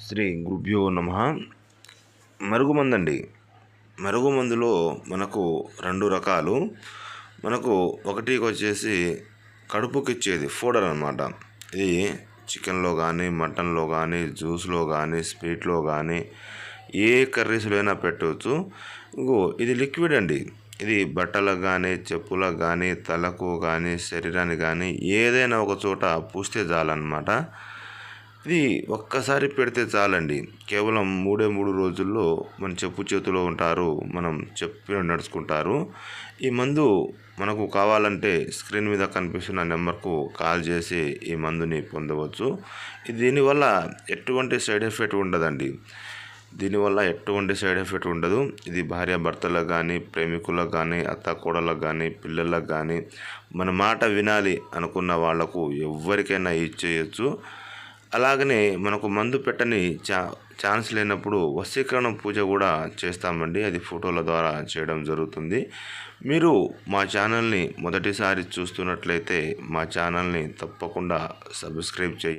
శ్రీ గురుభ్యో నమ. మరుగుమందండి. మరుగుమందులో మనకు 2 రకాలు. మనకు ఒకటికి వచ్చేసి కడుపుకిచ్చేది ఫోడర్ అనమాట. ఇది చికెన్లో కానీ, మటన్లో కానీ, జ్యూస్లో కానీ, స్వీట్లో కానీ, ఏ కర్రీస్లో అయినా పెట్టవచ్చు. ఇది లిక్విడ్ అండి. ఇది బట్టలకు కానీ, చెప్పులకు కానీ, తలకు కానీ, శరీరానికి కానీ ఏదైనా ఒక చోట పూస్తే చాలన్నమాట. ఇది ఒక్కసారి పెడితే చాలండి. కేవలం 3 రోజుల్లో మన చెప్పు చేతిలో ఉంటారు, మనం చెప్పిన నడుచుకుంటారు. ఈ మందు మనకు కావాలంటే స్క్రీన్ మీద కనిపిస్తున్న నెంబర్కు కాల్ చేసి ఈ మందుని పొందవచ్చు. దీనివల్ల ఎటువంటి సైడ్ ఎఫెక్ట్ ఉండదండి. ఉండదు. ఇది భార్యాభర్తలకు కానీ, ప్రేమికులకు కానీ, అత్త కోడళ్ళకు కానీ, పిల్లలకు కానీ, మన మాట వినాలి అనుకున్న వాళ్లకు ఎవరికైనా ఇచ్చేయచ్చు. అలాగనే మనకు మందు పెట్టని ఛాన్స్ లేనప్పుడు వశీకరణ పూజ కూడా చేస్తామండి. అది ఫోటోల ద్వారా చేయడం జరుగుతుంది. మీరు మా ఛానల్ని మొదటిసారి చూస్తున్నట్లయితే మా ఛానల్ని తప్పకుండా సబ్స్క్రైబ్ చేయండి.